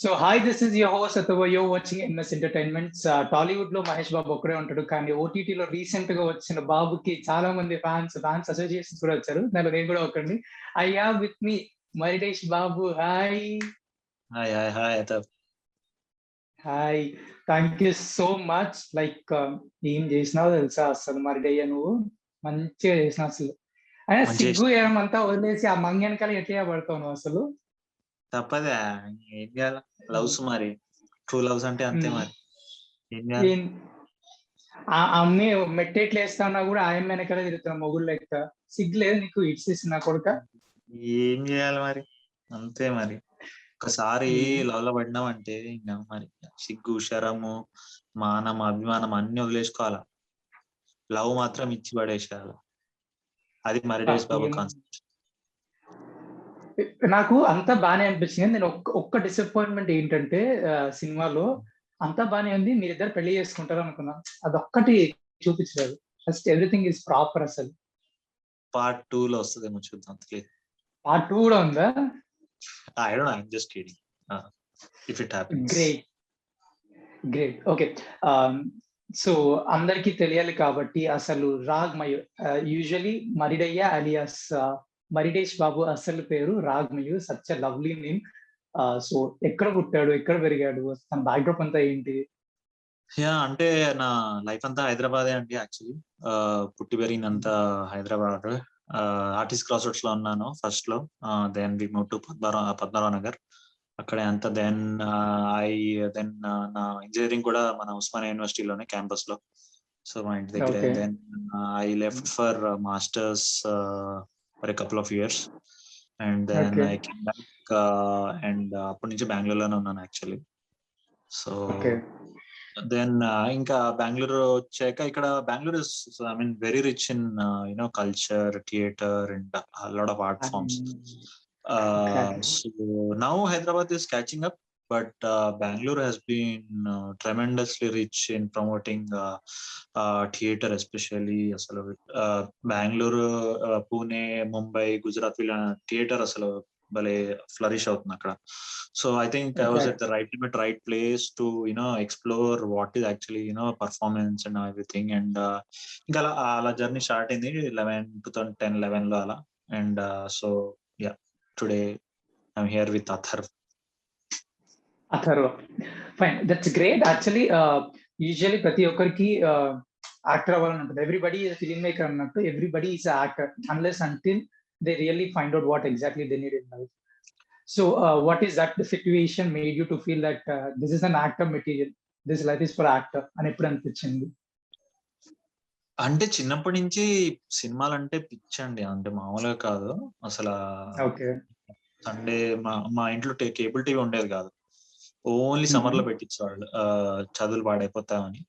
So hi, this is your host అథవా యో watching MS entertainments. Tollywood లో మహేష్ బాబు ఒక్కడే ఉంటాడు, కానీ ఓటీటీలో రీసెంట్ గా వచ్చిన బాబుకి చాలా మంది ఫ్యాన్స్ అసోసియేషన్స్ కూడా వచ్చారు. దాంట్లో నేను కూడా ఒకరిని. I have with me Maridesh Babu. Hi. Hi hi hi అతవ్. Hi, thank you so much. Like ఏం చేసినావో తెలుసా అసలు మరిడయ్య, నువ్వు మంచిగా చేసినావు అసలు. అయినా సిగ్గు ఏమంతా వదిలేసి ఆ మంగెనకాల ఎట్లా పడతావు నువ్వు అసలు. తప్పదా, ఏం చేయాలి? లవ్స్ మరి, ట్రూ లవ్స్ అంటే అంతే మరి. ఏం చేయాలి? అమ్మే మెట్టెట్లు వేస్తాన్నా కూడా ఆయన వెనకాల తిరుగుతున్నా మొగుడు లెక్క. సిగ్గు లేదు నీకు? ఇట్స్ నా కొడుక. ఏం చేయాలి మరి, అంతే మరి. ఒకసారి లవ్ లో పడినామంటే ఇంకా మరి సిగ్గు, శరము, మానం, అభిమానం అన్ని వదిలేసుకోవాలా. లవ్ మాత్రం ఇచ్చి పడేసేయాలి. అది మరిడేష్ బాబు కాన్సెప్ట్. నాకు అంతా బానే అనిపించింది. నేను ఒక్క డిసప్పాయింట్మెంట్ ఏంటంటే, సినిమాలో అంతా బానే ఉంది, మీరిద్దరు పెళ్లి చేసుకుంటారు అనుకున్నా. అదొక్కటి చూపించలేదు. First everything is proper. అసలు పార్ట్ 2 లో వస్తుందేమో, చూద్దాం. పార్ట్ 2 కూడా ఉందా? I don't know, I'm just kidding. If it happens. Great. Okay. So అందరికీ తెలియాలి కాబట్టి అసలు రాగ్మయు, యూజువలీ మరిడయ్య అలియాస్ మరిడేష్ బాబు అసలు పేరు Ragmayu. Such a lovely name. So ఎక్కడ పుట్టాడు, ఎక్కడ పెరిగాడు, తన బ్యాక్డ్రాప్ అంతా ఏంటి? అంటే నా లైఫ్ అంతా హైదరాబాదే అండి. యాక్చువల్లీ పుట్టి పెరిగినంతా హైదరాబాద్. ఆర్టిస్ట్ క్రాస్ రోడ్స్ లో ఉన్నాను ఫస్ట్ లో. Then we move to Padmarao Nagar. అక్కడే అంతా. దెన్ నా ఇంజనీరింగ్ కూడా మన ఉస్మానియా యూనివర్సిటీలోనే క్యాంపస్ లో. సో మా ఇంటి దగ్గరే. Then I left for masters for a couple of years. And then I came back. And అప్పటి నుంచి బెంగళూరులోనే ఉన్నాను యాక్చువల్లీ. సో దెన్ ఇంకా బెంగళూరు వచ్చాక, ఇక్కడ Bengaluru is I mean very rich in culture, theatre and lot of art forms. So now Hyderabad is catching up, but Bangalore has been tremendously rich in promoting theatre, especially asalu Bangalore, Pune, Mumbai, Gujarat villa theatre asalu bale flourish అవుతుంది అక్కడ. So I think I was at the right place to explore what is actually performance and everything. And ఇంకా అలా journey start అయింది 2010-11 లో అలా. And so yeah, today I'm here with Atharva. Fine, that's great. Actually, usually ప్రతి ఒక్కరికి actor అవ్వాలని ఉంటుంది. Everybody is film maker అన్నట్టు. Everybody is actor unless until they really find out what exactly they need in life. So what is that the situation made you to feel that this is an actor material, this life is for actor అని ఎప్పుడు అనిపించింది? అంటే చిన్నప్పటి నుంచి సినిమాలు అంటే పిచ్చండి. అంటే మామూలుగా కాదు అసలు. సండే మా ఇంట్లో కేబుల్ టీవీ ఉండేది కాదు. ఓన్లీ సమ్మర్ లో పెట్టించేవాళ్ళు చదువులు పాడైపోతామని.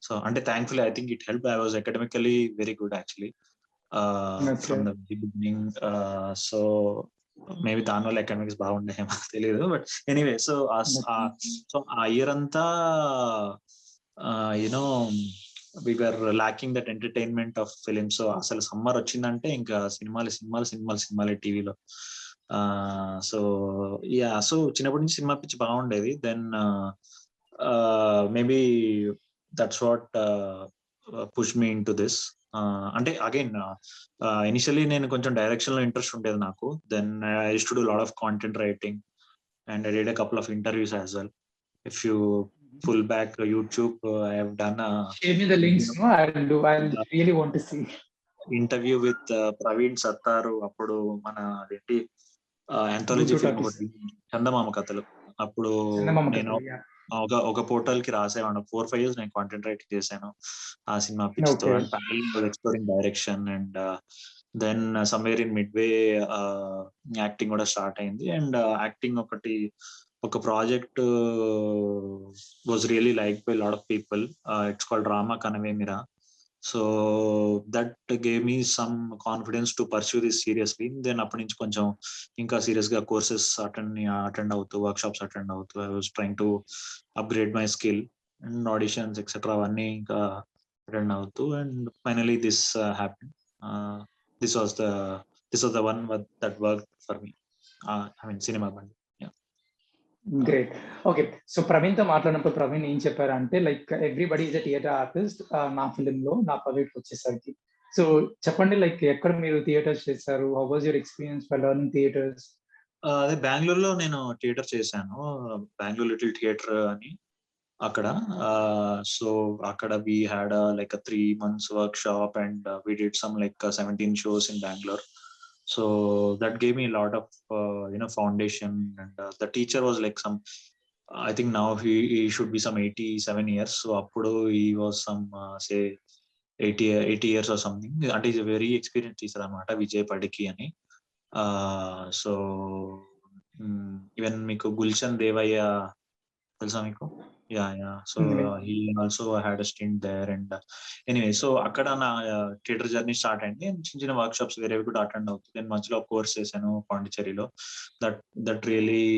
సో అంటే thankfully I think it help. I was academically very good actually from the beginning. So maybe దానివల్ల ఎకనామిక్స్ బాగుండేమో తెలియదు. బట్ ఎనీవే, సో ఆ ఇయర్ అంతా we were lacking that entertainment of film. So అసలు summer వచ్చిందంటే ఇంకా సినిమాలు టీవీలో. సో యా, సో చిన్నప్పటి నుంచి సినిమా పిచ్చి బాగుండేది. Then maybe that's what push me in to this. అంటే అగైన్ ఇనిషియలీ నేను కొంచెం డైరెక్షన్ లో ఇంట్రెస్ట్ ఉండేది నాకు. Then I used to do lot of content writing and I did a couple of interviews as well. If you pull back YouTube, I have done share me the links. No, I really want to see interview with Praveen Sattaru. అప్పుడు మన అదేంటి anthology film ఒకటి, చందమామ కథలు. అప్పుడు నేను ఒక portal కి రాసేవాడు. 4-5 years నేను కాంటెంట్ రైటింగ్ చేశాను ఆ సినిమా పిచ్ తో. And parallel exploring direction. And then somewhere in mid way acting కూడా స్టార్ట్ అయింది. అండ్ యాక్టింగ్ ఒక project was really like by lot of people. It's called Rama Kanavemira. So that gave me some confidence to pursue this seriously. Then అప్పటి నుంచి కొంచెం ఇంకా serious గా courses attend అవుతూ, workshops attend అవుతూ, I was trying to upgrade my skill and auditions etcetera అవన్నీ ఇంకా attend అవుతూ. And finally this happen. This was the one that work for me. I mean cinema బండి. Great. Okay. So ప్రవీణ్‌తో మాట్లాడినప్పుడు ప్రవీణ్ ఏం చెప్పారంటే like everybody is a theatre artist నా ఫిల్మ్‌లో, నా ప్రాజెక్ట్‌కొచ్చేసరికి. So చెప్పండి లైక్ ఎక్కడ మీరు థియేటర్స్ చేశారు? How was your experience for learning theatres? అదే బెంగుళూరులో నేను థియేటర్ చేశాను. బెంగుళూరు లిటిల్ థియేటర్ అని అక్కడ. సో అక్కడ we had like 3 months workshop and we did some like 17 shows in Bengaluru. So that gave me a lot of foundation, and the teacher was like some, I think now he should be some 87 years. So appudu he was some say 80 years or something. And he's a very experienced teacher anamata, Vijay Padiki ani. So even meeku Gulshan Devaya తెలుసా మీకు? Yeah. So he also had a stint there. And anyway, so అక్కడ నా theatre journey start అయింది. చిన్న చిన్న work shops వేరేవి కూడా attend అవుతుంది. నేను మధ్యలో కోర్స్ చేశాను పాండిచ్చేరిలో. That really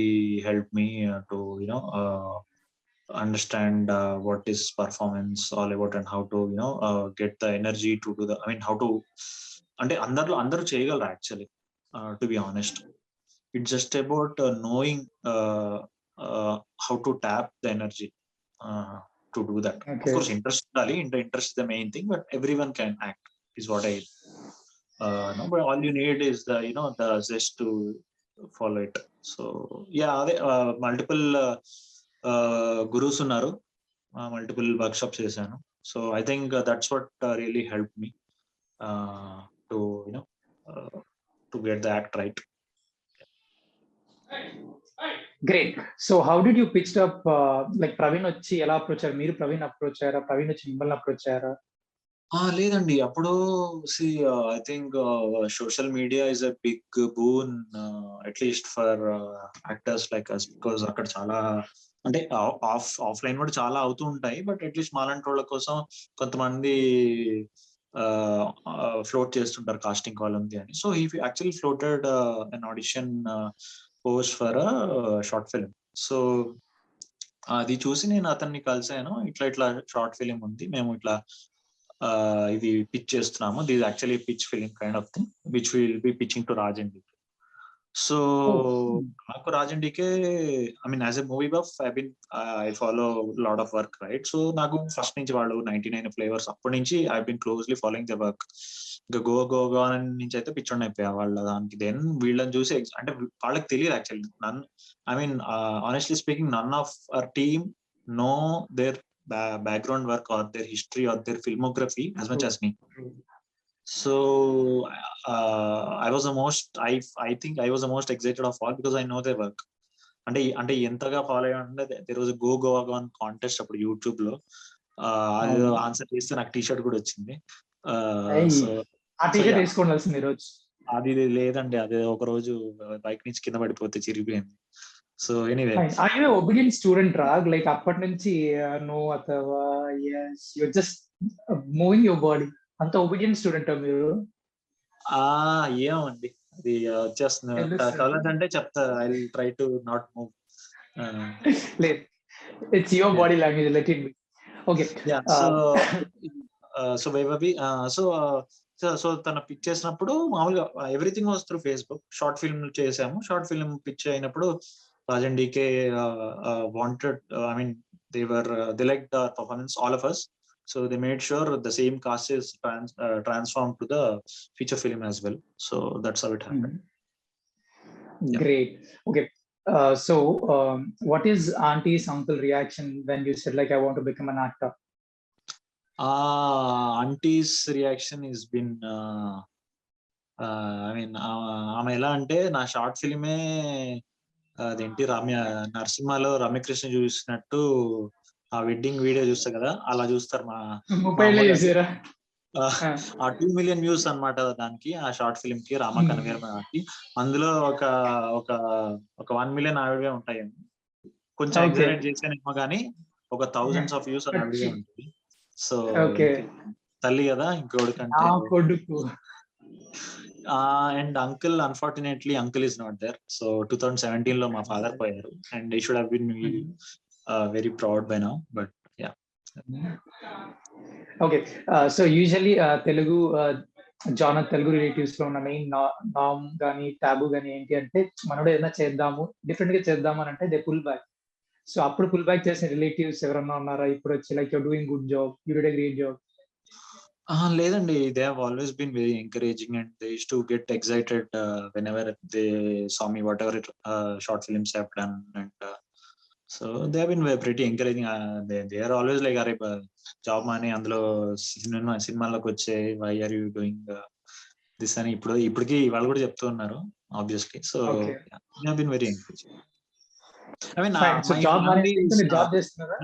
help me to understand what is performance all about, and how to get the energy to do the, I mean how to, అంటే అందరూ చేయగలరు actually, to be honest. It's just about knowing how to tap the energy to do that. Okay. Of course interest undaali, interest is the main thing, but everyone can act is what I know. But all you need is the zest to follow it. So yeah, multiple gurus unnaru, multiple workshops chesanu. So I think that's what really helped me to to get the act right. Great. So how did you pitched up like Praveen వచ్చి ఎలా approach అయ్యారు? మీరు Praveen approach అయ్యారా? ప్రవీణ్ వచ్చి మిమ్మల్ని approach అయ్యారా? లేదండి. అప్పుడు I think social media is a big boon at least for actors like us, because అక్కడ చాలా అంటే ఆఫ్లైన్ కూడా చాలా అవుతూ ఉంటాయి. బట్ అట్లీస్ట్ మాలాంటి వాళ్ళ కోసం కొంతమంది ఫ్లోట్ చేస్తుంటారు కాస్టింగ్ కాల్ ఉంది అని. So he actually floated an audition post for short film. So అది చూసి నేను అతన్ని కలిసాను. ఇట్లా షార్ట్ ఫిలిం ఉంది, మేము ఇట్లా ఇది పిచ్ చేస్తున్నాము. This actually pitch film kind of thing which will be pitching to Raj and DK. So నాకు Raj and DK, I mean as a movie buff I follow lot of work, right? So నాకు first నుంచి వాళ్ళు 99 flavours అప్పటి నుంచి I been closely following the work. ఇంకా గోవా నుంచి అయితే పిచ్చోండి అయిపోయా వాళ్ళ దానికి. దెన్ వీళ్ళని చూసి అంటే వాళ్ళకి తెలియదు actually. I mean, honestly speaking, none of our team know their background work or their history or their filmography as much as me. So I was the most, I think I was the most excited of all because I know their work. అంటే ఎంతగా follow అయ్యానంటే there was a Goa contest అప్పుడు YouTube లో. అది answer చేస్తే నాకు T shirt కూడా వచ్చింది. సో ఆ టీ షర్ట్ వేసుకోవాల్సింది ఈరోజు. అది లేదండి, అదే ఒక రోజు బైక్ నుంచి కింద పడిపోతే చిరిగిపోయింది. So anyway, are you obedient student Rag? Like అప్పటి నుంచి నో అథవా yes you just moving your body, అంత ఒబీడియంట్ స్టూడెంట్ మీరు? ఏమండి అది వచ్చేస్తుంది. కావాలంటే చెప్తా, I will try to not move. లేదు, it's your body language, let it be. Okay. So Vaibhavi, so తన పిచ్ చేసినప్పుడు మామూలుగా everything was through Facebook. Short film చేసాము. షార్ట్ ఫిల్మ్ పిచ్ అయినప్పుడు Raj and DK wanted, I mean they liked our performance, all of us. So they made sure the same cast is transformed to the feature film as well. So that's how it happened. Great. Okay. So what is auntie's uncle reaction when you said like I want to become an actor? Auntie's reaction has been I mean ఆమె ఎలా అంటే నా short ఫిలిమే అదేంటి నరసింహలో రమ్యకృష్ణ చూసినట్టు ఆ wedding video చూస్తా కదా, అలా చూస్తారు. ఆ 2 million వ్యూస్ అన్నమాట దానికి, ఆ షార్ట్ ఫిలిం కి, రామ కనవీరకి. అందులో ఒక 1 million ఆవిడవే ఉంటాయి. కొంచెం ఎగ్జాగరేట్ చేసానేమో కానీ ఒక thousands of views ఆవిడవే ఉంటుంది. సో తల్లి కదా ఇంకోడికంటే. And uncle, unfortunately uncle is not there. So 2017 లో మా ఫాదర్ పోయారు, and I should have been very proud by now, but yeah. Okay. So usually Telugu genre Telugu relatives లో ఉన్న మెయిన్ నామ్ కానీ టాబు కానీ ఏంటి అంటే మనోడు ఏదైనా చేద్దాము డిఫరెంట్ గా చేద్దాము అని అంటే దే పుల్ బ్యాక్. సో అప్పుడు పుల్ బ్యాక్ చేసిన రిలేటివ్స్ ఎవరన్నా ఉన్నారా ఇప్పుడు వచ్చి like you're doing good job, you did a great job? లేదండి, they have always been very encouraging and they used to get excited whenever they saw me whatever short films have done and so they have been pretty encouraging. They are always like అరే job అని అందులో సినిమాల్లోకి వచ్చే why are you doing this అని ఇప్పటికి వాళ్ళు కూడా చెప్తూ ఉన్నారు obviously. So okay they have been very encouraging. I mean, fine. So my job family మానేసి ఇంకా is మీరు జాబ్ చేస్తున్నారా?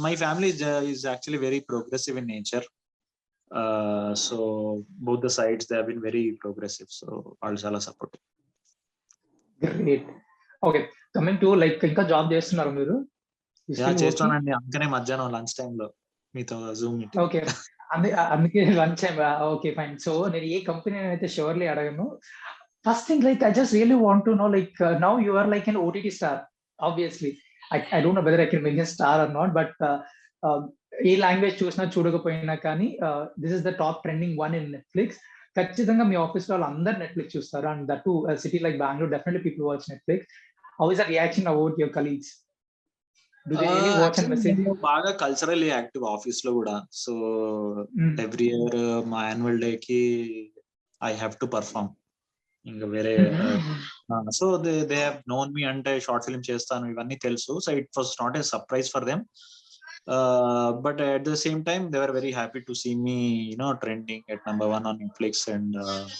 my family is actually very progressive in nature. So both the sides they have been very progressive. So all chala support. Great. Okay, coming to like ఇంకా job చేస్తున్నారు మీరు? చేస్తానండి, అందుకనే మధ్యాహ్నం లంచ్ టైం లో మీతో జూమ్ మీటింగ్. ఓకే, అందుకే lunch time. Okay fine. So నేను ఏ కంపెనీ అయితే షూర్లీ అడగను. First thing like I just really want to know like now you are like an OTT star. Obviously I don't know whether I can make a star or not, but A language చూసినా చూడకపోయినా కానీ this is the top trending one in Netflix. ఖచ్చితంగా మీ office లో అందరు Netflix చూస్తారు and that to city like Bengaluru definitely people watch Netflix. How is the reaction about your colleagues? Do they really watch and message? బాగా culturally active office లో కూడా. So every year మా annual day కి I have to perform. ఇంకా వేరే so they have known మీ అంటే short film చేస్తాను ఇవన్నీ తెలుసు. So it was not a surprise for them. But at the same time they were very happy to see me trending at number 1 on Netflix and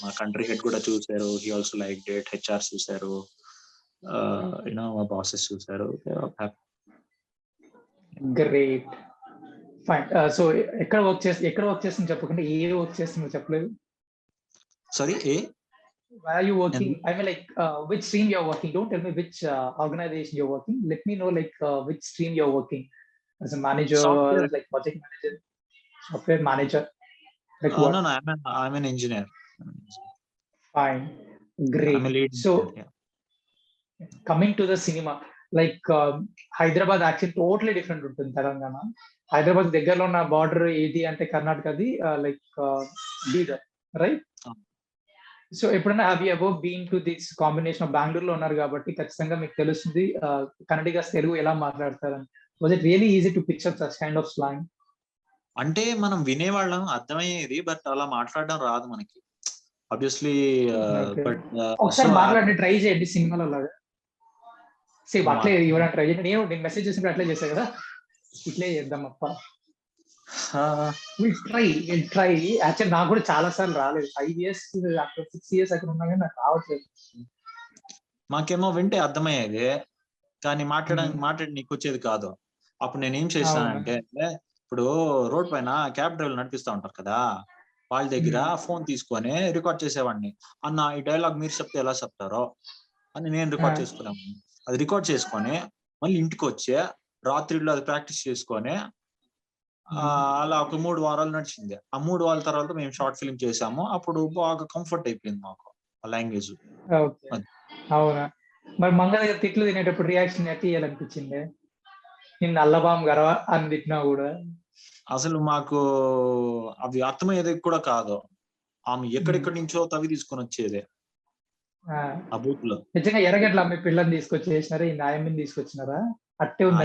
my country head kuda chusaru. He also liked it. HR chusaru, my bosses chusaru. They were happy. Great. Fine. So ఎక్కడ work చేస్తున్నా చెప్పకుండా ఏ work చేస్తున్నా చెప్పలేదు. Sorry, where are you working? I mean like which stream you're working. Don't tell me which organization you're working. Let me know like which stream you're working. As a manager, software. like project manager, software manager, like what? No, I'm an engineer. Fine, great. I'm a lead So engineer, coming to the cinema, like Hyderabad actually totally different ఉంటుంది తెలంగాణ. హైదరాబాద్ దగ్గరలో ఉన్న border ఏది అంటే కర్ణాటకది like Bidar, right? So ఎప్పుడైనా have you ever been to this combination of బెంగళూరులో ఉన్నారు కాబట్టి ఖచ్చితంగా మీకు తెలుస్తుంది కన్నడిగా తెలుగు ఎలా మాట్లాడతారని. Was it really easy to pick up such kind of slang? అంటే మనం వినేవాళ్ళం, అర్థమయ్యేది, బట్ అలా మాట్లాడడం రాదు మనకి ఆబ్వియస్లీ. బట్ ఒకసారి మాట్లాడి ట్రై చేయండి సినిమాలో లాగా. సేమ్ అట్లే ఎవరైనా ట్రై చేయండి. నేను మెసేజ్ చేసినప్పుడు అట్లే చేశా కదా, ఇట్లే చేద్దాం అప్ప. Will try. యాక్చువల్ నాకు కూడా చాలా సార్లు రాలేదు. 5 years అక్కడ 6 years అక్కడ ఉన్నా కానీ నాకు రావట్లేదు. మాకేమో వింటే అర్థమయ్యేది కానీ మాట్లాడి నీకు వచ్చేది కాదు. అప్పుడు నేను ఏం చేశానంటే, ఇప్పుడు రోడ్ పైన క్యాబ్ డ్రైవర్ నడిపిస్తా ఉంటారు కదా, వాళ్ళ దగ్గర ఫోన్ తీసుకొని రికార్డ్ చేసేవాడిని. అన్న ఈ డైలాగ్ మీరు చెప్తే ఎలా చెప్తారో అని నేను రికార్డ్ చేసుకున్నాను. అది రికార్డ్ చేసుకొని మళ్ళీ ఇంటికి వచ్చి రాత్రిలో అది ప్రాక్టీస్ చేసుకొని అలా ఒక 3 వారాలు నడిచింది. ఆ 3 వారాల తర్వాత మేము షార్ట్ ఫిల్మ్ చేసాము. అప్పుడు బాగా కంఫర్ట్ అయిపోయింది మాకు ఆ లాంగ్వేజ్. అవునా? మరి మంగ దగ్గర తిట్లు తినేటప్పుడు రియాక్షన్ ఎట్లా ఇవ్వాలనిపించింది? నిన్ను అల్లబామ్ గర్వ అని తిట్టినా కూడా అసలు మాకు అవి అర్థమయ్యేది కూడా కాదు. ఆమె ఎక్కడెక్కడి నుంచో తవి తీసుకొని వచ్చేది ఆ బూత్ లో. నిజంగా ఎర్రగడ్ల అమ్మాయి పిల్లని తీసుకొచ్చేసినారా? ఈ నాయమ్మిని తీసుకొచ్చినారా? అట్టే ఉంది.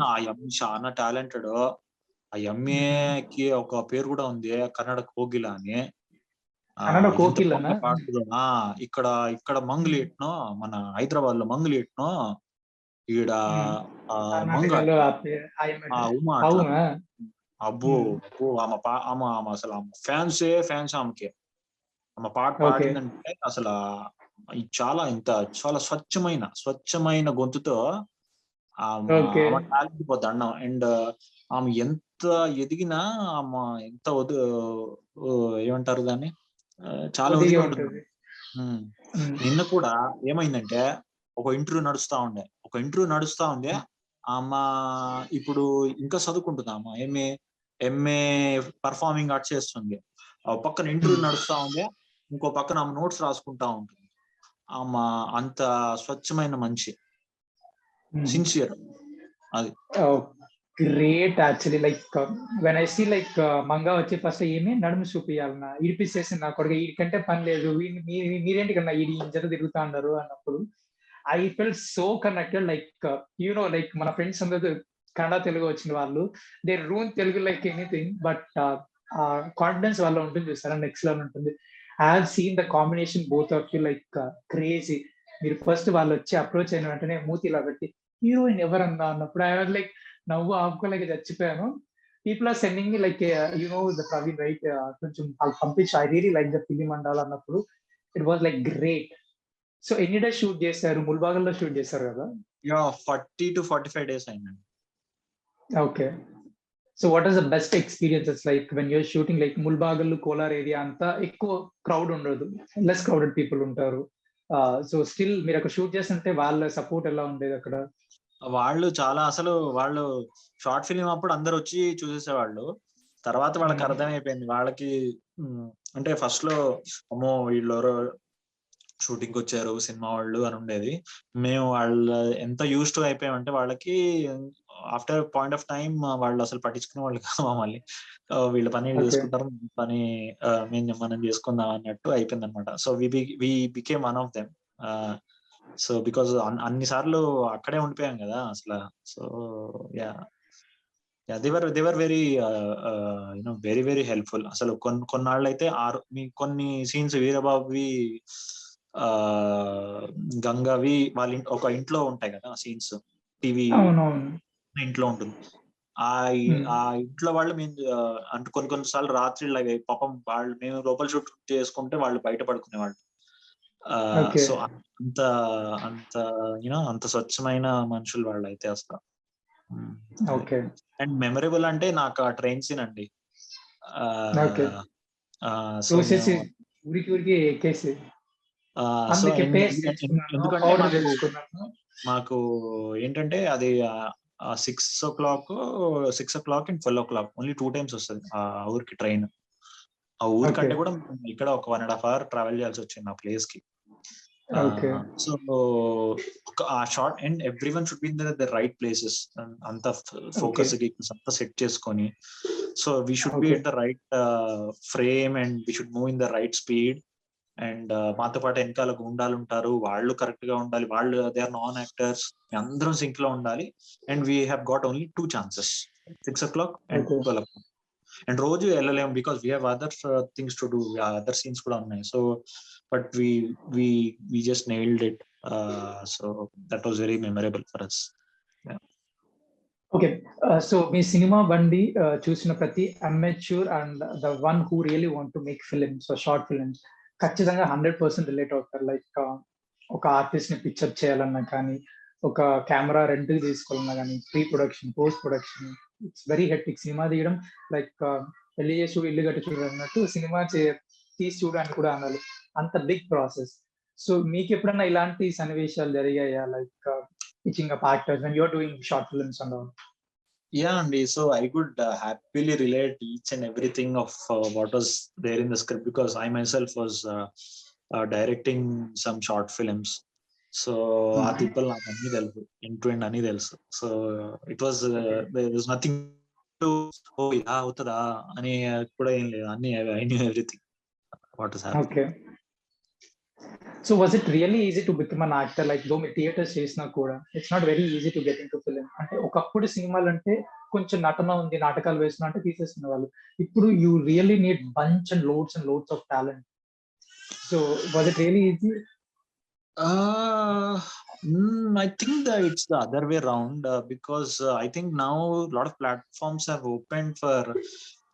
ఆ అమ్మాయి చాలా టాలెంటెడ్. ఆ అమ్మాయికి ఒక పేరు కూడా ఉంది, కన్నడ కోకిల అని. ఇక్కడ మంగళీట్నో, మన హైదరాబాద్ లో మంగళీట్నో, ఈడ మంగ ఉమా. అబ్బో ఆమె అసలు ఫ్యాన్స్ ఆమెకి. ఆమె పాట పాడిందంటే అసలు చాలా స్వచ్ఛమైన గొంతుతో ఆమె టాలెంట్ పోతే అన్నం. అండ్ ఆమె ఎంత ఎదిగినా ఆమె ఎంత ఏమంటారు దాన్ని, చాలా ఒదిగి ఉంటుంది. నిన్న కూడా ఏమైందంటే ఒక ఇంటర్వ్యూ నడుస్తా ఉండే. ఆమె ఇప్పుడు ఇంకా చదువుకుంటుంది. ఆమె ఎంఏ పర్ఫార్మింగ్ ఆర్ట్స్ చేస్తుంది. పక్కన ఇంటర్వ్యూ నడుస్తా ఉంది, ఇంకో పక్కన ఆమె నోట్స్ రాసుకుంటా ఉంటుంది. ఆమె అంత స్వచ్ఛమైన మనిషి, సిన్సియర్. అది great actually. Like when I see like మంగా వచ్చి ఫస్ట్ ఏమి నడుము చూపియాలన్నా ఇడిపిచ్చేసి నా కొడుకు వీడికంటే పని లేదు, మీరేంటి కన్నా ఈడి ఇంజత తిరుగుతా అన్నారు అన్నప్పుడు I felt so connected. Like like మన ఫ్రెండ్స్ అందరూ కన్నడ తెలుగు వచ్చిన వాళ్ళు, they ruin Telugu like anything, but confidence వల్ల ఉంటుంది చూస్తారా, నెక్స్ట్ లెవెల్ ఉంటుంది. I have seen the combination both of you like crazy. మీరు ఫస్ట్ వాళ్ళు వచ్చి అప్రోచ్ అయిన వెంటనే మూతి ఇలా పెట్టి హీరోయిన్ ఎవరన్నా అన్నప్పుడు ఐ వాజ్ లైక్ నవ్వు ఆపుకోలేక చచ్చిపోయాను. People are sending me like the Praveen right, కొంచెం వాళ్ళు పంపించి I really like the film అండాలి అన్నప్పుడు it was like great. So ఎన్ని డేస్ షూట్ చేశారు? ముల్బాగల్లో షూట్ చేశారు కదా? 40 to 45 days అయిందండి. Okay. So what is the best experiences like when your shooting? Like Mulbagal Kolar area అంతా ఎక్కువ క్రౌడ్ ఉండదు, లెస్ క్రౌడెడ్ పీపుల్ ఉంటారు. సో స్టిల్ మీరు అక్కడ షూట్ చేస్తుంటే వాళ్ళ సపోర్ట్ ఎలా ఉండేది అక్కడ? వాళ్ళు చాలా, అసలు వాళ్ళు షార్ట్ ఫిలిం అప్పుడు అందరు వచ్చి చూసేసేవాళ్ళు. తర్వాత వాళ్ళకి అర్థమైపోయింది, వాళ్ళకి అంటే ఫస్ట్ లో అమ్మో వీళ్ళు షూటింగ్ వచ్చారు సినిమా వాళ్ళు అని ఉండేది. మేము వాళ్ళు ఎంత యూస్ టు అయిపోయామంటే వాళ్ళకి ఆఫ్టర్ పాయింట్ ఆఫ్ టైం వాళ్ళు అసలు పట్టించుకునే వాళ్ళు కాదు మమ్మల్ని. వీళ్ళ పని చేసుకుంటారు, పని మనం చేసుకుందాం అన్నట్టు అయిపోయింది అనమాట. So we became one of them. So because అన్ని సార్లు అక్కడే ఉండిపోయాం కదా అసలు. So they were very very very helpful. అసలు కొన్నాళ్ళు అయితే కొన్ని సీన్స్ వీరబాబువి, గంగావి వాళ్ళ ఒక ఇంట్లో ఉంటాయి కదా సీన్స్, టీవీ ఇంట్లో ఉంటుంది. ఆ ఇంట్లో వాళ్ళు మేము అంటే కొన్నిసార్లు రాత్రి పాపం వాళ్ళు మేము లోపల షూట్ చేసుకుంటే వాళ్ళు బయట పడుకునేవాళ్ళు. సో అంత అంత స్వచ్ఛమైన మనుషులు వాళ్ళు అయితే అసలు. అండ్ మెమరబుల్ అంటే నాకు ఆ ట్రైన్ సీన్ అండి. ఎందుకంటే మాకు ఏంటంటే అది 6 o'clock and 12 o'clock only 2 times వస్తుంది ఆ ఊరికి ట్రైన్. ఆ ఊరి కంటే కూడా ఇక్కడ ఒక 1.5 hour ట్రావెల్ చేయాల్సి వచ్చింది ఆ ప్లేస్ కి. సో ఆ short and every one should be in the right places, అంత ఫోకస్ అంతా సెట్ చేసుకొని. So we should be at the right frame and we should move in the right speed. And మాతో పాటు వెనకాల గుండాలు ఉంటారు, వాళ్ళు కరెక్ట్ గా ఉండాలి, వాళ్ళు దే ఆర్ నాన్ యాక్టర్స్, అందరం సింక్ లో ఉండాలి. And we have got only 2 chances, 6 o'clock and 12 o'clock. And రోజు వెళ్ళలేము because we have other things to do, other scenes కూడా ఉన్నాయి. So but we just nailed it. So that was very memorable for us. Okay. So me cinema బండి చూసిన ప్రతి amateur and the one who really want to make films, short films ఖచ్చితంగా 100% relate అవుతారు. Like ఒక artist ని picture చేయాలన్నా కానీ, ఒక కెమెరా రెంట్ కి తీసుకోవాలన్నా కానీ, pre production, post production, it's very hectic. Cinema తీయడం లైక్ పెళ్లి చేసి చూడు ఇల్లు కట్టి చూడు అన్నట్టు సినిమా తీసి చూడడానికి కూడా అనాలి, అంత బిగ్ ప్రాసెస్. సో మీకు ఎప్పుడన్నా ఇలాంటి సన్నివేశాలు జరిగాయా? Like pitching up actors when you're doing short films and all? Yeah, Andy. So I could happily relate each and everything of what was there in the script because I myself was directing some short films. So ఆ people నాకు అన్ని తెలుసు, end to end అన్ని తెలుసు. So it was there was nothing to ఇలా అవుతుందా అని కూడా ఏం లేదు, అన్ని I knew everything what is happening. Okay. So was it really easy to become an actor? Like though me theatres చేసినా కూడా it's not very easy to get in to film. అంటే ఒకప్పుడు సినిమాలు అంటే కొంచెం నటన ఉంది, నాటకాలు వేసిన అంటే తీసేసిన వాళ్ళు. ఇప్పుడు you really need bunch and loads of talent. So was it really easy? I think that it's the other way around because I think now a lot of platforms have opened for,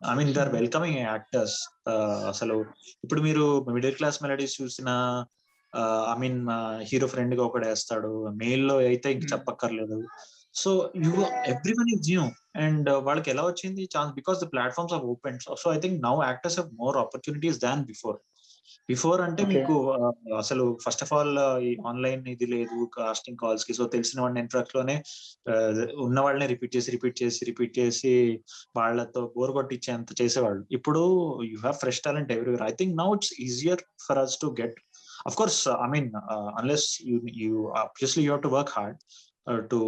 I mean they are welcoming actors. అసలు ఇప్పుడు మీరు middle class melodies చూసిన I mean hero friend గా ఒకడు వేస్తాడు, mail లో అయితే ఇంక చెప్పక్కర్లేదు. So everyone is new and వాళ్ళకి ఎలా వచ్చింది chance because the platforms have opened. So I think now actors have more opportunities than before అంటే మీకు అసలు ఫస్ట్ ఆఫ్ ఆల్ ఈ ఆన్లైన్ ఇది లేదు కాస్టింగ్ కాల్స్ కి. సో తెలిసిన వాడిని నెట్వర్క్ లోనే ఉన్న వాళ్ళనే రిపీట్ చేసి వాళ్ళతో బోర్ కొట్టించేంత చేసేవాళ్ళు. ఇప్పుడు you have fresh talent everywhere. I think now it's easier for us to get. Of course, I mean, unless you obviously you have to work hard, to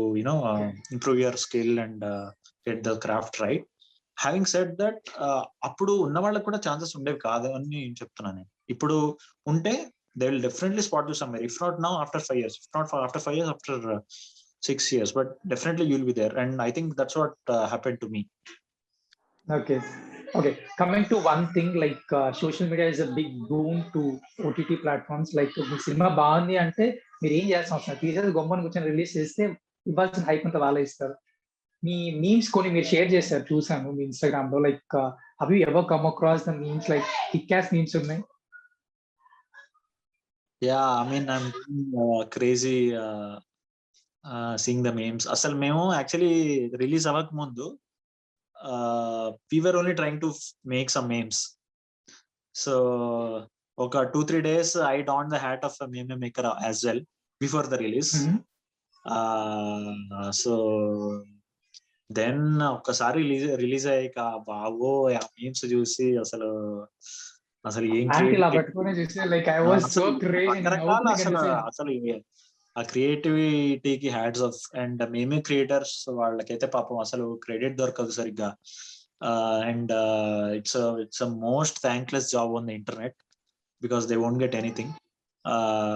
improve your skill and get the craft right. Having said that, అప్పుడు ఉన్న వాళ్ళకి కూడా chances ఉండేవి కాదు అని నేను చెప్తున్నాను. నేను ఇప్పుడు ఉంటే they will definitely spot you somewhere, if not now, after 5 years, if not after 5 years, after 6 years, but definitely you'll be there, and I think that's what happened to me. Okay, coming to one thing, like social media is a big boon to OTT platforms. Like me cinema బాగుంది అంటే మీరు ఏం చేయాల్సిన అవసరం, teachers గొమ్మని కూర్చొని release చేస్తే ఇవ్వాల్సిన hype అంతా వాళ్ళే ఇస్తారు. మీ మీమ్స్ కొన్ని మీరు షేర్ చేశారు, చూసాను మీ ఇన్స్టాగ్రామ్ లో. Like have you ever come across the memes, like kick-ass memes ఉన్నాయి? Yeah, I mean, I'm crazy seeing the memes. అసలు మేము యాక్చువల్లీ రిలీజ్ అవ్వక ముందు we were only trying to make some memes. So ఒక 2-3 days I donned the hat of a meme maker as well before the release. So then ఒక్కసారి release అయ్యాక బాగో ఆ memes చూసి అసలు ఏం రకరకాల అసలు ఆ క్రియేటివిటీకి హ్యాట్స్ ఆఫ్. అండ్ మేమే క్రియేటర్స్ వాళ్ళకైతే పాపం అసలు క్రెడిట్ దొరకదు సరిగ్గా. And it's a most thankless job on the internet because they won't get anything.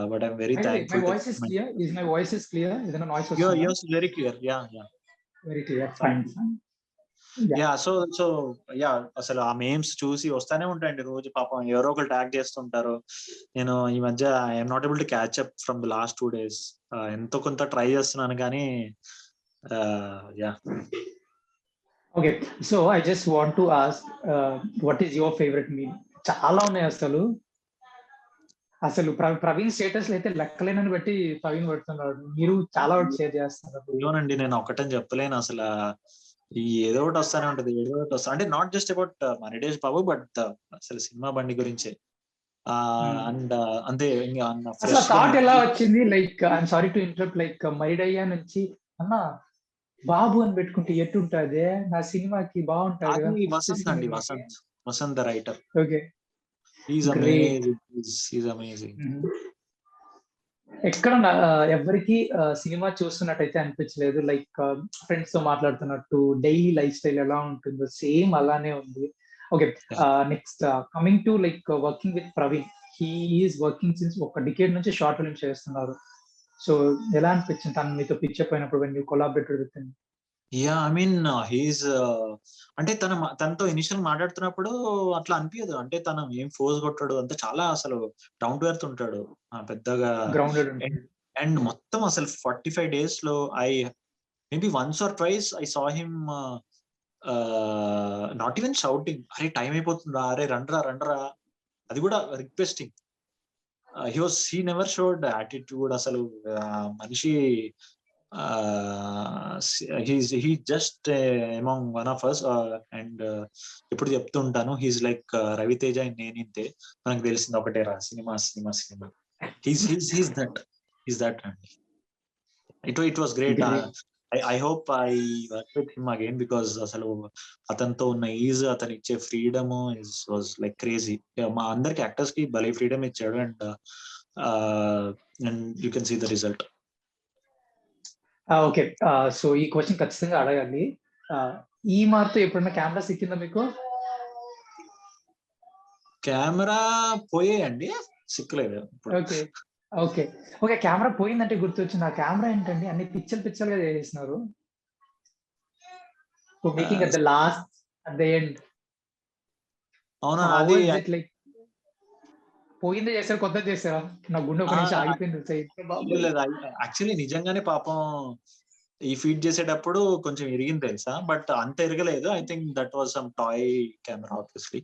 But I'm very thankful. My voice is clear? Is my voice is clear? Is there a noise? Yours is very clear. Yeah. Very clear. Fine. Yeah. So yeah, అసలు ఆ memes చూసి వస్తానే ఉంటాయండి రోజు. పాపం ఎవరో ఒకరు tag చేస్తుంటారు. నేను ఈ మధ్య I'm not able to catch up from the last 2 days. ఎంతో కొంత ట్రై చేస్తున్నాను కానీ yeah. Okay, so I just want to ask, what is your favorite meme? చాలా ఉన్నాయి అసలు ప్రవీణ్ స్టేటస్ అయితే లెక్కలేనని బట్టి ప్రవీణ్ పడుతున్నాడు. మీరు చాలా ఒకటి షేర్ చేస్తున్నారు. అవునండి, నేను ఒకటని చెప్పలేను. అసలు ఏదో ఒకటి వస్తానే ఉంటది, ఏదో ఒకటి వస్తా. అంటే not just about Manidesh Babu, but అసలు సినిమా బండి గురించే. అండ్ అంతే. అసలు థాట్ ఎలా వచ్చింది? Like I'm sorry to interrupt, like Maridayya నుంచి అన్న బాబు అని పెట్టుకుంటే ఎట్టుంటది నా సినిమాకి బాగుంటది. వసంత్ అండి, Vasanth the writer. Okay, he's amazing. ఎక్కడ ఎవరికి సినిమా చూస్తున్నట్టయితే అనిపించలేదు. లైక్ ఫ్రెండ్స్ తో మాట్లాడుతున్నట్టు డైలీ లైఫ్ స్టైల్ ఎలా ఉంటుందో సేమ్ అలానే ఉంది. Okay, next coming to like working with Praveen. He is working since ఒక డికేడ్ నుంచి షార్ట్ ఫిల్మ్ చేస్తున్నారు. సో ఎలా అనిపించింది తను మీతో పిక్చప్ అయినప్పుడు when you collaborated with him? Yeah, I mean, he's అంటే తనతో ఇనిషియల్ మాట్లాడుతున్నప్పుడు అట్లా అనిపించదు. అంటే తను ఏం ఫోర్స్ కొట్టాడు, అంతా చాలా అసలు డౌన్ టు ఎర్త్ ఉంటాడు, పెద్దగా గ్రౌండెడ్. అండ్ మొత్తం అసలు 45 days లో maybe once or twice I saw him not even shouting, అరే టైం అయిపోతుందా, అరే రండ్రా, అది కూడా requesting. he never showed attitude. అసలు మనిషి he just among one of us, and ఎప్పుడు చెప్తూ ఉంటాను, he's like రవితేజ in నేనింతే, మనకు తెలిసింది ఒకటేరా cinema. he's that and it was great. I hope I work with him again because అసలు అతనితో ఉన్న ఈజ్, అతను ఇచ్చే ఫ్రీడమ్ was like crazy. మా అందరికి యాక్టర్స్ కి భలే ఫ్రీడమ్ ఇచ్చాడు. and you can see the result. Okay, so ఈ క్వశ్చన్ ఖచ్చితంగా అడగాలి. ఈ మార్తో ఎప్పుడన్నా కెమెరా సిక్కిందా మీకు? కెమెరా పోయేయండి, సిక్కలేదు. ఓకే, కెమెరా పోయిందంటే గుర్తొచ్చింది. ఆ కెమెరా ఏంటండి అన్ని పిచ్చలుగా చేసేసినారు. Making at the last, at the end. అవునా, అది లైక్ పోయిందే చేశారు, కొత్త చేశారా? నా గుండె ఒక నిమిషం ఆగిపోయింది. యాక్చువల్లీ నిజంగానే పాపం ఈ ఫీడ్ చేసేటప్పుడు కొంచెం ఇరిగింది తెలుసా, బట్ అంత ఇరగలేదు. I think that was some toy camera obviously.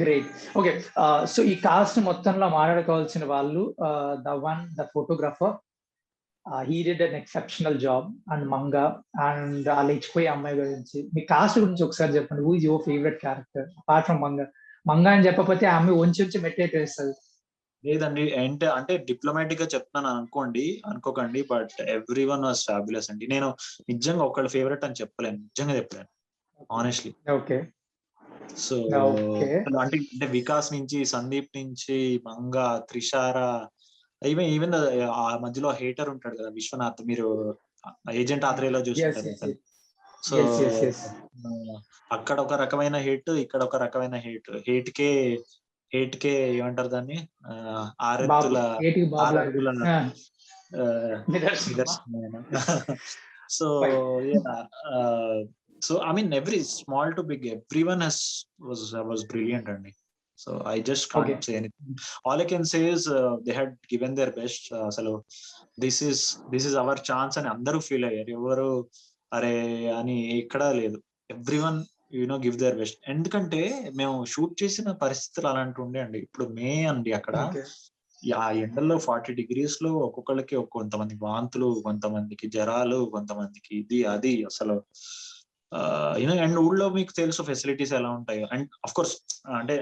Great. Okay, so ఈ కాస్ట్ మొత్తంలో మాట్లాడుకోవాల్సిన వాళ్ళు, the photographer, he did an exceptional job, and Manga, and ఆ లేచిపోయే అమ్మాయి గురించి, మీ కాస్ట్ గురించి ఒకసారి చెప్పండి. Who is your favourite character apart from Manga అని చెప్పకపోతే ఆమె వంచి మెట్టేస్తుంది. లేదండి, అంటే డిప్లొమాటిక్ గా చెప్తాను అనుకోకండి, but every one was fabulous అండి. నేను నిజంగా ఒకళ్ళ ఫేవరెట్ అని చెప్పలేను, నిజంగా చెప్పలేను ఆనెస్ట్లీ. ఓకే, సో అంటే వికాస్ నుంచి, సందీప్ నుంచి, మంగా, త్రిషార, ఈవెన్ ఆ మధ్యలో హేటర్ ఉంటాడు కదా విశ్వనాథ్, మీరు ఏజెంట్ ఆత్రేయలో yes, చూస్తుంటారు yes, అతను. yes, so yes, yes, yes. అక్కడ ఒక రకమైన హేట్, ఇక్కడ ఒక రకమైన హేట్ కే ఏమంటారు దాన్ని, బాబు ఆరెత్తుల ఏటికి బాబు లాంటిది. ఆరెత్తుల నిదర్శనమా? నిదర్శనమైన. So Fine. So I mean every small to big everyone was brilliant అండి. So I just Okay. Can't say anything. All I can say is they had given their best. అసలు దిస్ ఇస్ అవర్ ఛాన్స్ అని అందరూ feel అయ్యారు. ఎవరు అరే అని ఎక్కడా లేదు. Everyone give their best. ఎందుకంటే మేము షూట్ చేసిన పరిస్థితులు అలాంటి ఉండే అండి. ఇప్పుడు మే అండి అక్కడ, Okay. ఆ ఎండల్లో 40 degrees లో ఒక్కొక్కరికి కొంతమంది వాంతులు, కొంతమందికి జ్వరాలు, కొంతమందికి ఇది అది అసలు అండ్ ఊళ్ళో మీకు తెలుసు ఫెసిలిటీస్ ఎలా ఉంటాయో. అండ్ అఫ్ కోర్స్ అంటే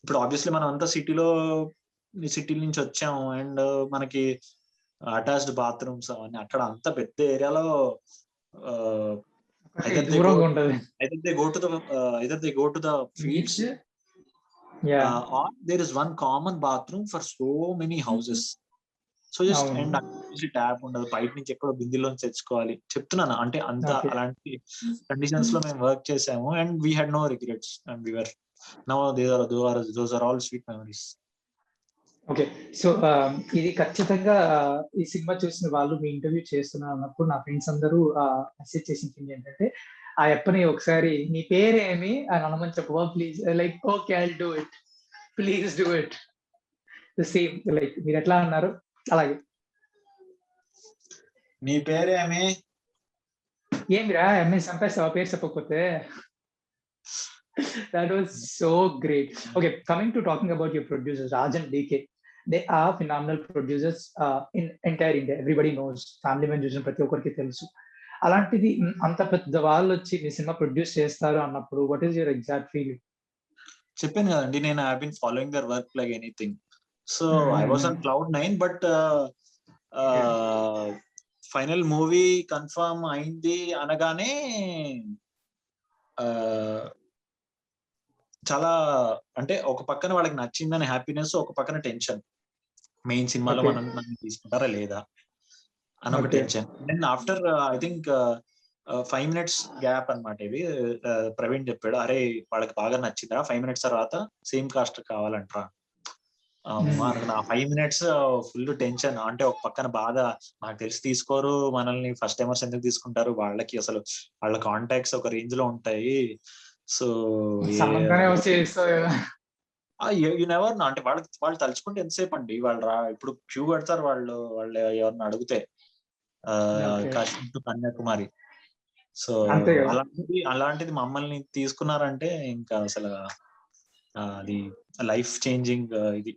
ఇప్పుడు ఆబ్వియస్లీ మనం అంతా సిటీ నుంచి వచ్చాము, అండ్ మనకి అటాచ్డ్ బాత్రూమ్స్ అవన్నీ. అక్కడ అంత పెద్ద ఏరియాలో దూరంగా ఉంటది. either they go to the fields, Yeah. or there is one common bathroom for so many houses. So just అవును. అండ్ ట్యాప్ ఉండదు, బయట నుంచి ఎక్కడో బిందెలోంచి తెచ్చుకోవాలి. చెప్తున్నాను అంటే అంత Okay. అలాంటి కండిషన్స్ లో మేము వర్క్ చేసాము, and we had no regrets, and we were now those are all sweet memories. Okay. So ఇది ఖచ్చితంగా ఈ సినిమా చూసిన వాళ్ళు మీ ఇంటర్వ్యూ చేస్తున్నారు అన్నప్పుడు నా ఫ్రెండ్స్ అందరూ మెసేజ్ చేసిన థింగ్ ఏంటంటే, ఆ అప్పని ఒకసారి నీ పేరేమి అని అనమని చెప్పవా please, like okay I do it, please do it. The same like మీరు ఎట్లా అన్నారు అలాగే. నీ పేరేమి? ఏమిరా ఎంఎస్ చంపేస్తావా పేరు చెప్పకపోతే? That was so great. Okay, coming to talking about your producers, Raj and DK, they are phenomenal producers in entire India. Everybody knows. Family Man చూసిన ప్రతి ఒక్కరికి తెలుసు. అలాంటిది అంత పెద్ద వాళ్ళు వచ్చి మీ సినిమా ప్రొడ్యూస్ చేస్తారు అన్నప్పుడు what is your exact feeling? చెప్పాను కదండి, నేను I been following their work like anything. So I was on Cloud9, but final movie confirm అయింది అనగానే చాలా అంటే ఒక పక్కన వాళ్ళకి నచ్చిందని హ్యాపీనెస్, ఒక పక్కన టెన్షన్. మెయిన్ సినిమాలో మనం తీసుకుంటారా లేదా అని ఒక tension. Then after I think 5 minutes gap అన్నమాట ఇది. ప్రవీణ్ చెప్పాడు, అరే వాళ్ళకి బాగా నచ్చిందా, 5 minutes తర్వాత సేమ్ కాస్ట్ కావాలంటారా. నా 5 minutes ఫుల్ టెన్షన్. అంటే ఒక పక్కన బాధ, నాకు తెలిసి తీసుకోరు మనల్ని, ఫస్ట్ టైమర్స్ ఎందుకు తీసుకుంటారు, వాళ్ళకి అసలు వాళ్ళ కాంటాక్ట్స్ ఒక రేంజ్ లో ఉంటాయి. సో యు నెవర్ నో, అంటే వాళ్ళు తలుచుకుంటే ఎంతసేపు అండి, వాళ్ళు ఇప్పుడు క్యూ కడతారు వాళ్ళు ఎవరిని అడిగితే, కాశ్మీర్ టు కన్యాకుమారి. సో అలాంటిది మమ్మల్ని తీసుకున్నారంటే ఇంకా అసలు అది లైఫ్ చేంజింగ్. ఇది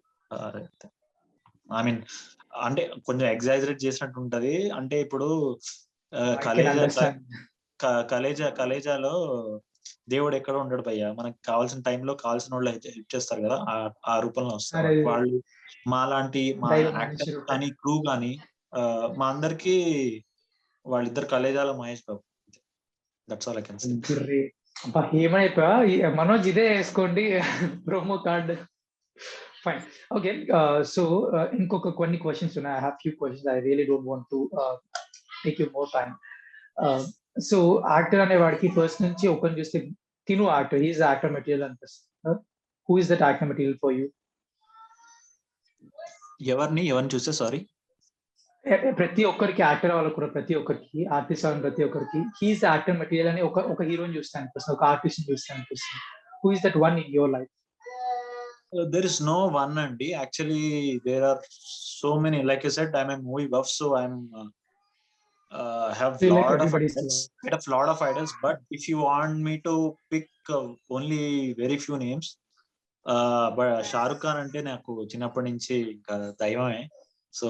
ఐ మీన్ అంటే కొంచెం ఎగ్జాజరేట్ చేసినట్టు ఉంటది. అంటే ఇప్పుడు కలేజాలో దేవుడు ఎక్కడ ఉండడు భయ్యా, మనకి కావాల్సిన టైంలో కావాల్సిన వాళ్ళు హెల్ప్ చేస్తారు కదా, ఆ రూపంలో వస్తారు వాళ్ళు. మా యాక్టర్ కానీ క్రూ కానీ మా అందరికి వాళ్ళిద్దరు కలేజాలో Mahesh Babu. That's all I can say. ఏమైపోయా మనోజ్, ఇదే వేసుకోండి promo card. Fine. Okay, so ఇంకొక కొన్ని క్వశ్చన్స్ ఉన్నాయి. I have few questions. I really don't want to take you more time. So actor అనే వాడికి ఫస్ట్ నుంచి ఒకరిని చూస్తే తిను యాక్టర్, హీఈస్ యాక్టర్ మెటీరియల్ అనిపిస్తుంది. Who is that actor material for you? ఎవరిని చూస్తే సారీ, ప్రతి ఒక్కరికి యాక్టర్ అవ్వాలి కూడా, ప్రతి ఒక్కరికి ఆర్టిస్ట్ అవ్వాలి, ప్రతి ఒక్కరికి హీఈస్ యాక్టర్ మెటీరియల్ అని ఒక హీరోని చూస్తే అనిపిస్తుంది, ఒక ఆర్టిస్ట్ చూస్తే అనిపిస్తుంది. Who is that one in your life? There is no one అండి. Actually there are so many. Like I said, I'm a movie buff, so I'm have lot of idols. But if you want me to pick only very few names, but Shahrukh Khan అంటే నాకు చిన్నప్పటి నుంచి ఇంకా దైవమే. So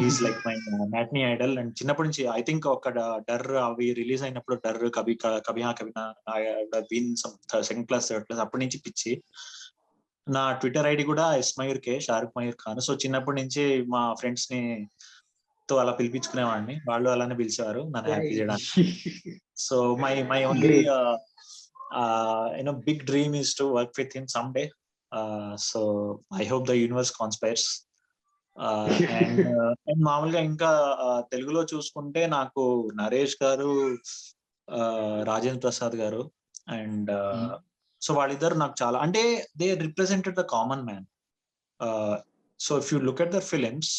he's like my matinee Idol. And చిన్నప్పటి నుంచి I think ఒక డర్ అవి రిలీజ్ అయినప్పుడు, డర్ కభీ హా కభీ నా, సెకండ్ క్లాస్ థర్డ్ క్లాస్, అప్పటి నుంచి పిచ్చి. నా ట్విట్టర్ ఐడి కూడా కే షారుఖ్ మయూర్ ఖాన్. సో చిన్నప్పటి నుంచి మా ఫ్రెండ్స్ ని తో అలా పిలిపించుకునేవాడిని, వాళ్ళు అలానే పిలిచేవారు నన్ను హ్యాపీ చేయడానికి. So my only big dream is to work with him some day. So I hope the universe conspires. And మామూలుగా ఇంకా తెలుగులో చూసుకుంటే నాకు నరేష్ గారు, రాజేంద్ర ప్రసాద్ గారు అండ్ సో వాళ్ళిద్దరు నాకు చాలా అంటే they represented the common man. So if you look at their films,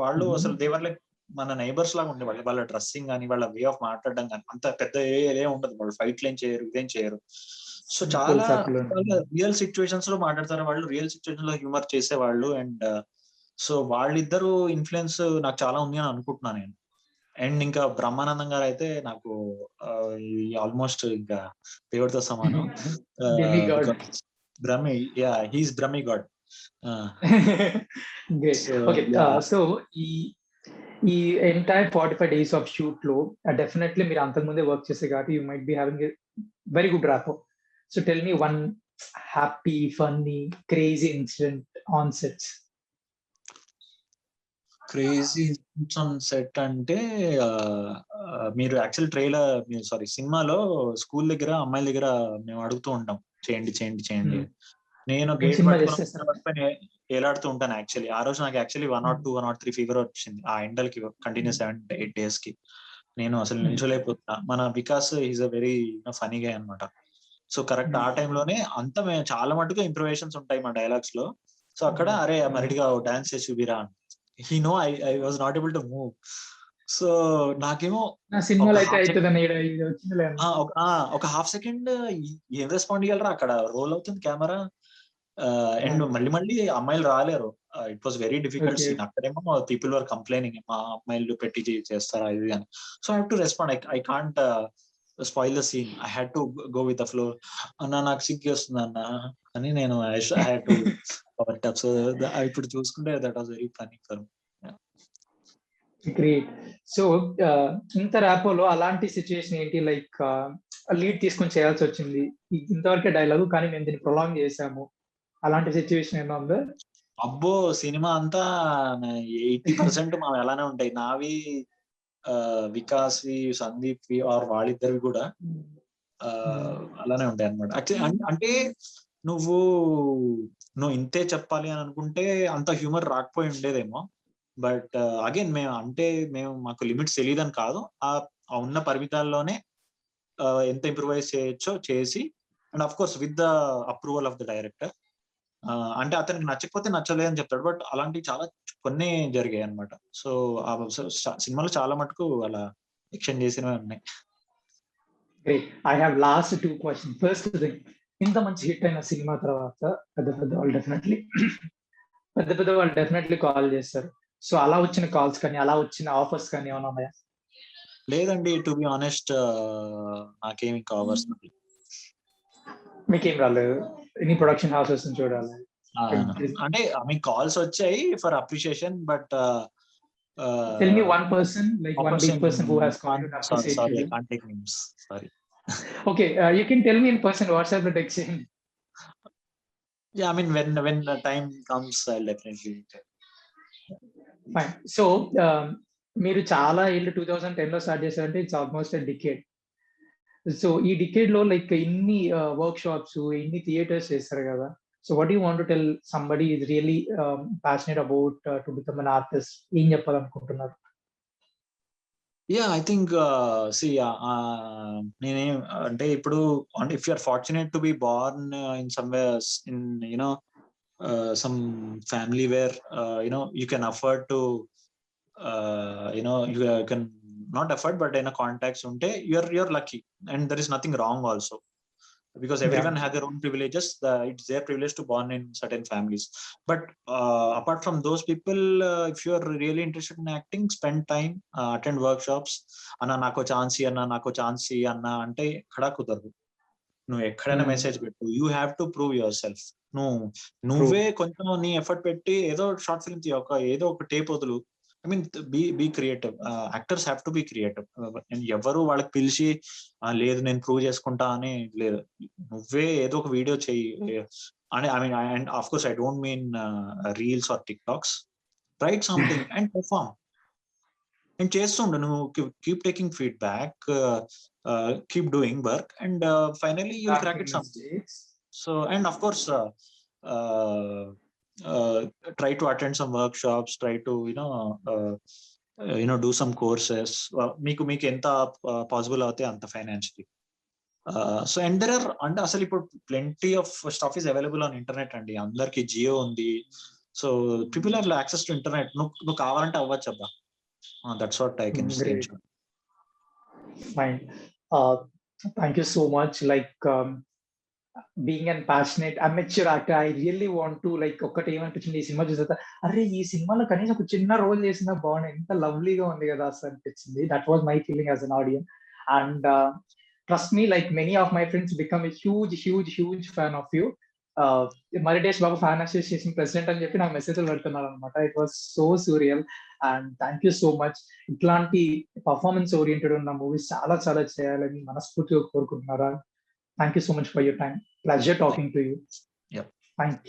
వాళ్ళు అసలు దేవర్ లైక్ మన నైబర్స్ లాగా ఉండేవాళ్ళు. వాళ్ళ డ్రెస్సింగ్ కానీ, వాళ్ళ వే ఆఫ్ మాట్లాడడం కానీ అంత పెద్ద ఏ ఉండదు. వాళ్ళు ఫైట్లు ఏం చేయరు, ఇదేం చేయరు. సో చాలా రియల్ సిచ్యువేషన్స్ లో మాట్లాడతారు వాళ్ళు, రియల్ సిచ్యువేషన్ లో హ్యూమర్ చేసేవాళ్ళు. అండ్ సో వాళ్ళిద్దరు ఇన్ఫ్లుయెన్స్ నాకు చాలా ఉంది అని అనుకుంటున్నాను నేను. అండ్ ఇంకా బ్రహ్మానందం గారు అయితే నాకు ఆల్మోస్ట్ ఇంకా దేవుడితో సమానం. Brahmi, yeah, he's Brahmi god. Great. Okay. So ఈ ఎంటైర్ 45 days ఆఫ్ షూట్ లో డెఫినెట్లీ మీరు అంతకుముందే వర్క్ చేసే కాబట్టి you might be having very good rapport. So tell me one happy, funny, crazy incident on sets. Crazy on set అంటే మీరు actual సినిమాలో school దగ్గర అమ్మాయిల దగ్గర మేము అడుగుతూ ఉంటాం, చేయండి చేయండి చేయండి. నేను గేట్ పట్టుకుని ఏలాడుతూ ఉంటాను. యాక్చువల్లీ ఆ రోజు నాకు యాక్చువల్లీ 102, 103 ఫీవర్ వచ్చింది ఆ ఎండలకి కంటిన్యూస్ 7-8 days కి. నేను అసలు నిల్చోలేకపోతున్నా. మన Vikas is a very funny గా అనమాట. సో కరెక్ట్ ఆ టైంలోనే అంతా మేము చాలా మటుకు ఇంప్రూవేషన్స్ ఉంటాయి మా డైలాగ్స్ లో. సో అక్కడ అరే మరిడిగా డాన్స్ చేసి చూపిరా, he no I was not able to move. So నాకేమో ఒక హాఫ్ సెకండ్ ఏం రెస్పాండ్ ఇవ్వాలరా, అక్కడ రోల్ అవుతుంది కెమెరా అండ్ మళ్ళీ అమ్మాయిలు రాలేరు. It was very difficult scene. అక్కడేమో పీపుల్ వర్ కంప్లైనింగ్, మా అమ్మాయిలు పెట్టి చేస్తారా ఇది అని. So I have to respond. I can't spoil the scene. I had to go with the flow. అన్న నాకు సిగ్గు వస్తుంది అన్న అని నేను I had to cover it up. So ఇప్పుడు చూసుకుంటే that was very funny for me. Great. So ఇంత ర్యాపోలో అలాంటి సిచ్యువేషన్ ఏంటి, లైక్ లీడ్ తీసుకొని చేయాల్సి వచ్చింది, ఇంతవరకే డైలాగు కానీ మేము దీన్ని ప్రొలాంగ్ చేసాము, అలాంటి సిచ్యువేషన్ ఏమో ఉందా? అబ్బో, సినిమా అంతా 80% మా ఎలానే ఉంటాయి. నావి, వికాస్ వి, సందీప్ వి ఆర్ వాళ్ళిద్దరివి కూడా అలానే ఉంటాయి అనమాట. యాక్చువల్లీ అంటే నువ్వు ఇంతే చెప్పాలి అని అనుకుంటే అంత హ్యూమర్ రాకపోయి ఉండేదేమో. బట్ అగైన్ మేము మాకు లిమిట్స్ తెలియదని కాదు, ఆ ఉన్న పరిమితాల్లోనే ఎంత ఇంప్రూవైజ్ చేయొచ్చో చేసి, and of course with the approval of the director. అంటే అతనికి నచ్చకపోతే నచ్చలేదు అని చెప్తాడు, బట్ అలాంటివి చాలా కొన్ని జరిగాయి అనమాట. సో సినిమాలో చాలా మటుకు అలా ఎక్స్టెండ్ చేసినవి ఉన్నాయి. Great. I have lost 2 questions. First thing, ఇంత మంచి హిట్ అయిన సినిమా తర్వాత పెద్ద వాళ్ళు డెఫినెట్లీ కాల్ చేస్తారు. సో అలా వచ్చిన కాల్స్ కానీ, అలా వచ్చిన ఆఫర్స్ కానీ ఏమైనా ఉన్నాయా? లేదండి, టు బి ఆనెస్ట్ నాకేమి ఆఫర్స్ మీకేం రాలేదు? ఎనీ ప్రొడక్షన్ హౌసెస్ చూడాలి అంటే కాల్స్ వచ్చాయి for appreciation, but tell me one person, like one big person who has called you to appreciate you. Sorry, I can't take names. Sorry. Okay, you can tell me in person, WhatsApp or texting. Yeah, when the time comes, I'll definitely tell. Fine. So మీరు చాలా ఏళ్ళు 2010 లో start చేశారంటే it's almost a decade. So ఈ decade లో like ఇన్ని work shops, ఇన్ని theatres చేస్తారు కదా. So what do you want to tell somebody is really passionate about to become an artist? ఏం చెప్పాలనుకుంటున్నారు? Yeah, I think నేనేం అంటే ఇప్పుడు if you are fortunate to be born in somewhere in some family where you can afford to you can not afford, but in a context unte you're lucky, and there is nothing wrong also, because everyone has their own privileges. It's their privilege to born in certain families. But apart from those people, if you are really interested in acting, spend time, attend workshops. Anna nako chance anna ante ekkada kudaradu. నువ్వు ఎక్కడైనా message పెట్టు, you have to prove your self. నువ్వే కొంచెం నీ effort పెట్టి ఏదో short film తీయ, ఏదో ఒక టేప్ వదులు. Be creative. Actors have to be creative. ఎవరు వాళ్ళకి పిలిచి లేదు నేను ప్రూవ్ చేసుకుంటా అని లేదు, నువ్వే ఏదో ఒక వీడియో చెయ్యి అని. And of course I don't mean reels or TikToks. Write something and perform and చేస్తుండు. నువ్వు keep taking feedback, keep doing work, and finally you'll crack it something. So and of course try to attend some workshops, try to do some courses. మీకు ఎంత possible అవుతే అంత financially. So and there are, అంటే అసలు ఇప్పుడు plenty of stuff is available on internet అండి. అందరికి జియో ఉంది. So people are access to internet. నువ్వు కావాలంటే అవ్వచ్చు అబ్బా. That's what I can say. Fine. Thank you so much. Like being an passionate amateur actor, I really want to like ఒకటి ఏమనిపించింది ఈ సినిమా చూసాక, అరే ఈ సినిమాలో కనీసం ఒక చిన్న రోల్ చేసినా బాగుంది, ఎంత లవ్లీగా ఉంది కదా అసలు అనిపించింది. That was my feeling as an audience. And trust me, like many of my friends become a huge fan of you. Maridesh Babu fan association president అని చెప్పి నాకు మెసేజ్లు పెడుతున్నారు అనమాట. It was so surreal. And thank you so much. ఇట్లాంటి performance oriented ఉన్న movies చాలా చాలా చేయాలని మనస్ఫూర్తిగా కోరుకుంటున్నారా. Thank you so much for your time. Pleasure talking to you. Yep. Thank you.